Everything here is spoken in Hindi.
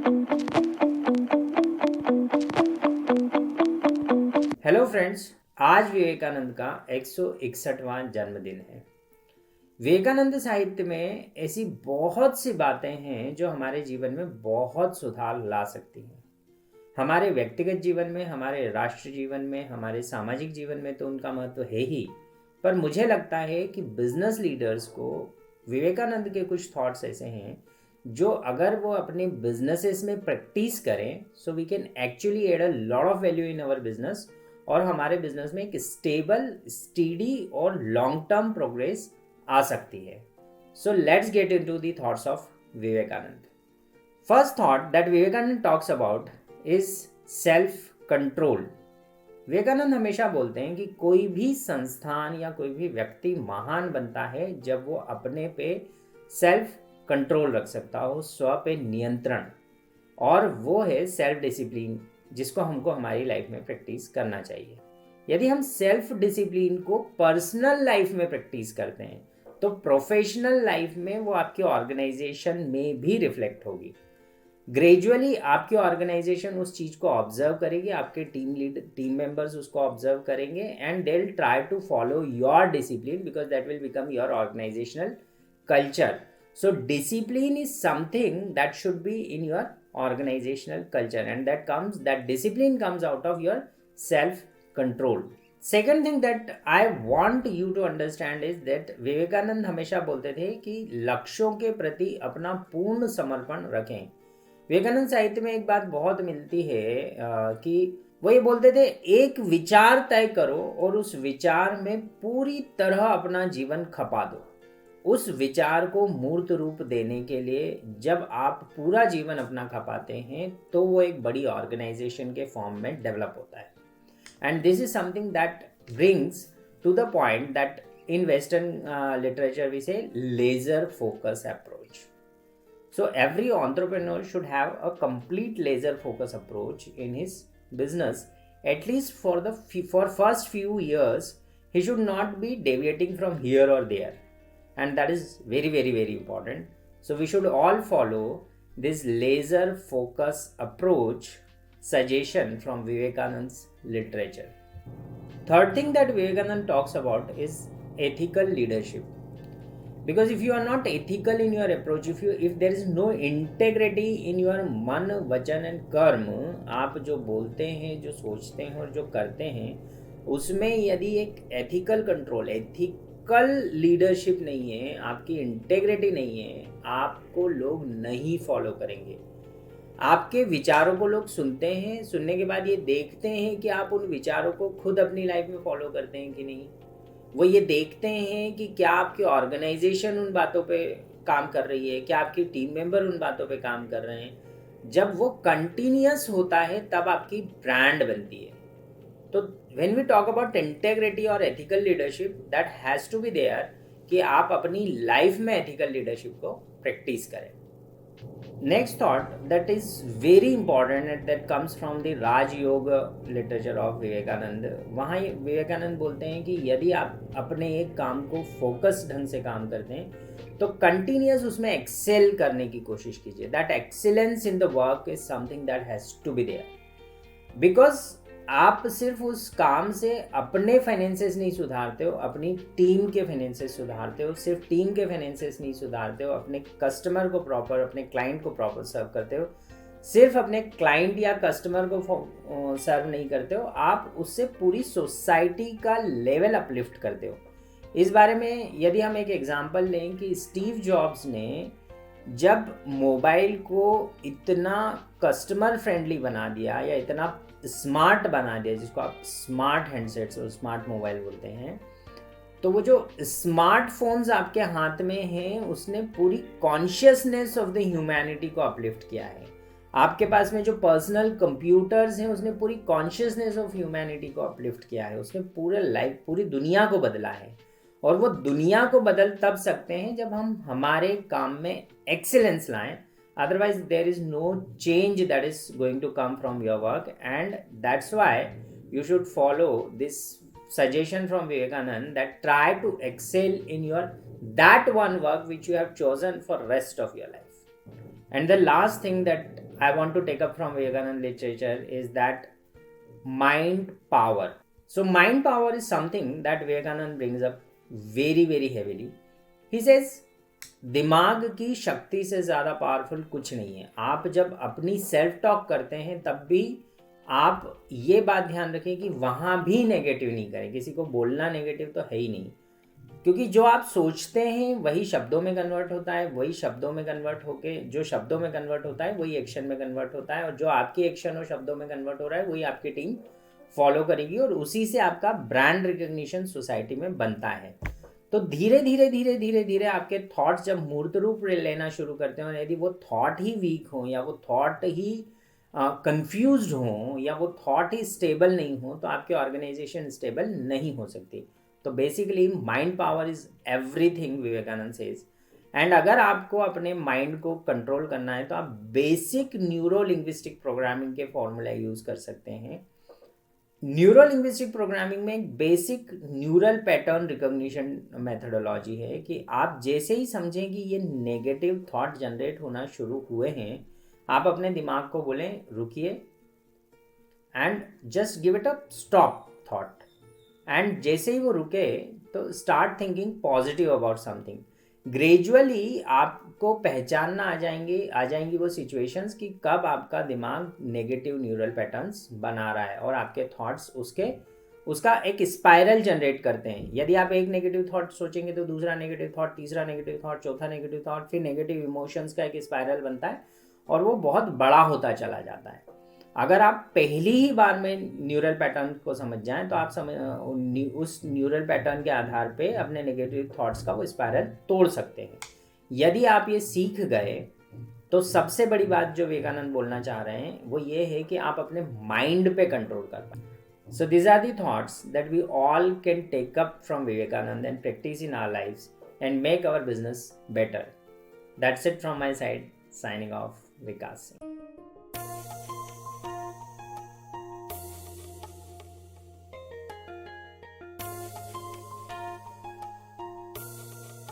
हेलो फ्रेंड्स, आज विवेकानंद का 161वां जन्मदिन है। विवेकानंद साहित्य में ऐसी बहुत सी बातें हैं जो हमारे जीवन में बहुत सुधार ला सकती हैं। हमारे व्यक्तिगत जीवन में, हमारे राष्ट्र जीवन में, हमारे सामाजिक जीवन में तो उनका महत्व है ही, पर मुझे लगता है कि बिजनेस लीडर्स को विवेकानंद के कुछ थॉट्स ऐसे हैं जो अगर वो अपने बिजनेसेस में प्रैक्टिस करें, so we can actually add a lot of value in our business और हमारे बिजनेस में एक स्टेबल, स्टीडी और लॉन्ग टर्म प्रोग्रेस आ सकती है। So let's get into the thoughts of Vivekananda. First thought that Vivekananda talks about is self control. Vivekananda हमेशा बोलते हैं कि कोई भी संस्थान या कोई भी व्यक्ति महान बनता है जब वो अपने पे सेल्फ कंट्रोल रख सकता हो, स्व पे नियंत्रण, और वो है सेल्फ डिसिप्लिन, जिसको हमको हमारी लाइफ में प्रैक्टिस करना चाहिए। यदि हम सेल्फ डिसिप्लिन को पर्सनल लाइफ में प्रैक्टिस करते हैं तो प्रोफेशनल लाइफ में वो आपके ऑर्गेनाइजेशन में भी रिफ्लेक्ट होगी। ग्रेजुअली आपकी ऑर्गेनाइजेशन उस चीज़ को ऑब्जर्व करेगी, आपके टीम मेंबर्स उसको ऑब्जर्व करेंगे and they will try to follow your discipline because that will become your organisational culture. So discipline is something that should be in your organizational culture, and that discipline comes out of your self control. Second thing that I want you to understand is that Vivekananda हमेशा बोलते थे कि लक्ष्यों के प्रति अपना पूर्ण समर्पण रखें। विवेकानंद साहित्य में एक बात बहुत मिलती है कि वो ये बोलते थे, एक विचार तय करो और उस विचार में पूरी तरह अपना जीवन खपा दो। उस विचार को मूर्त रूप देने के लिए जब आप पूरा जीवन अपना खपाते हैं तो वो एक बड़ी ऑर्गेनाइजेशन के फॉर्म में डेवलप होता है। And this is something that brings to the point that in western literature we say laser focus approach. So every entrepreneur should have a complete laser focus approach in his business, at least for first few years he should not be deviating from here और there, and that is very, very, very important. So we should all follow this laser focus approach suggestion from Vivekanand's literature. Third thing that Vivekanand talks about is ethical leadership, because if you are not ethical in your approach, if there is no integrity in your मन, वचन and कर्म, आप जो बोलते हैं, जो सोचते हैं और जो करते हैं, उसमें यदि एक ethical control, कल लीडरशिप नहीं है, आपकी इंटेग्रिटी नहीं है, आपको लोग नहीं फॉलो करेंगे। आपके विचारों को लोग सुनते हैं, सुनने के बाद ये देखते हैं कि आप उन विचारों को खुद अपनी लाइफ में फॉलो करते हैं कि नहीं। वो ये देखते हैं कि क्या आपकी ऑर्गेनाइजेशन उन बातों पे काम कर रही है, क्या आपकी टीम मेंबर उन बातों पे काम कर रहे हैं। जब वो कंटिन्यूअस होता है तब आपकी ब्रांड बनती है। तो when we talk about integrity और ethical leadership, that has to be there कि आप अपनी लाइफ में ethical leadership को प्रैक्टिस करें। Next thought that is very important and that comes from the Raj Yoga literature of Vivekananda. वहाँ विवेकानंद बोलते हैं कि यदि आप अपने एक काम को फोकस ढंग से काम करते हैं तो कंटिन्यूस उसमें एक्सेल करने की कोशिश कीजिए। That excellence in the work is something that has to be there, because आप सिर्फ उस काम से अपने फाइनेंसेस नहीं सुधारते हो, अपनी टीम के फाइनेंसेस सुधारते हो। सिर्फ टीम के फाइनेंसेस नहीं सुधारते हो, अपने कस्टमर को प्रॉपर, अपने क्लाइंट को प्रॉपर सर्व करते हो। सिर्फ अपने क्लाइंट या कस्टमर को सर्व नहीं करते हो, आप उससे पूरी सोसाइटी का लेवल अपलिफ्ट करते हो। इस बारे में यदि हम एक एग्जांपल लें कि स्टीव जॉब्स ने जब मोबाइल को इतना कस्टमर फ्रेंडली बना दिया या इतना स्मार्ट बना दिया, जिसको आप स्मार्ट हैंडसेट्स और स्मार्ट मोबाइल बोलते हैं, तो वो जो स्मार्टफोन्स आपके हाथ में हैं उसने पूरी कॉन्शियसनेस ऑफ द ह्यूमैनिटी को अपलिफ्ट किया है। आपके पास में जो पर्सनल कंप्यूटर्स हैं उसने पूरी कॉन्शियसनेस ऑफ ह्यूमैनिटी को अपलिफ्ट किया है, उसने पूरी दुनिया को बदला है। और वो दुनिया को बदल तब सकते हैं जब हम हमारे काम में एक्सीलेंस लाएं, otherwise there is no change that is going to come from your work, and that's why you should follow this suggestion from Vivekanand that try to excel in your that one work which you have chosen for rest of your life. And the last thing that I want to take up from Vivekananda literature is that mind power. So mind power is something that Vivekananda brings up very very heavily. He says दिमाग की शक्ति से ज़्यादा पावरफुल कुछ नहीं है. आप जब अपनी सेल्फ टॉक करते हैं तब भी आप ये बात ध्यान रखें कि वहाँ भी नेगेटिव नहीं करें. किसी को बोलना नेगेटिव तो है ही नहीं, क्योंकि जो आप सोचते हैं वही शब्दों में कन्वर्ट होता है, वही शब्दों में कन्वर्ट होके जो शब्दों में कन्वर्ट होता है वही एक्शन में कन्वर्ट होता है, और जो आपकी एक्शन और शब्दों में कन्वर्ट हो रहा है वही आपकी टीम फॉलो करेगी, और उसी से आपका ब्रांड रिकग्निशन सोसाइटी में बनता है. तो धीरे धीरे धीरे धीरे धीरे आपके थॉट्स जब मूर्त रूप लेना शुरू करते हैं, और यदि वो थॉट ही वीक हो या वो थॉट ही कंफ्यूज्ड हो या वो थॉट ही स्टेबल नहीं हो, तो आपकी ऑर्गेनाइजेशन स्टेबल नहीं हो सकती. तो basically mind power is everything, Vivekananda says. And अगर आपको अपने माइंड को कंट्रोल करना है तो आप बेसिक न्यूरो लिंग्विस्टिक प्रोग्रामिंग के फॉर्मूला यूज़ कर सकते हैं. न्यूरो लिंग्विस्टिक प्रोग्रामिंग में एक basic neural pattern recognition methodology है कि आप जैसे ही समझें कि ये नेगेटिव थॉट जनरेट होना शुरू हुए हैं, आप अपने दिमाग को बोलें रुकिए and just give it a stop thought. And जैसे ही वो रुके तो start thinking positive about something. Gradually आपको पहचानना आ जाएंगी वो सिचुएशंस कि कब आपका दिमाग नेगेटिव न्यूरल पैटर्न्स बना रहा है और आपके थॉट्स उसका एक स्पाइरल जनरेट करते हैं. यदि आप एक नेगेटिव थॉट सोचेंगे तो दूसरा नेगेटिव थॉट, तीसरा नेगेटिव थॉट, चौथा नेगेटिव थॉट, फिर नेगेटिव इमोशंस का एक स्पाइरल बनता है और वो बहुत बड़ा होता चला जाता है. अगर आप पहली ही बार में न्यूरल पैटर्न को समझ जाएं तो आप उस न्यूरल पैटर्न के आधार पे अपने नेगेटिव थॉट्स का वो स्पाइरल तोड़ सकते हैं. यदि आप ये सीख गए तो सबसे बड़ी बात जो विवेकानंद बोलना चाह रहे हैं वो ये है कि आप अपने माइंड पे कंट्रोल कर पाए. So these are the thoughts that we all can take up from Vivekananda and practice in our lives and make our business better. That's it from my side. Signing off, Vikas Singh.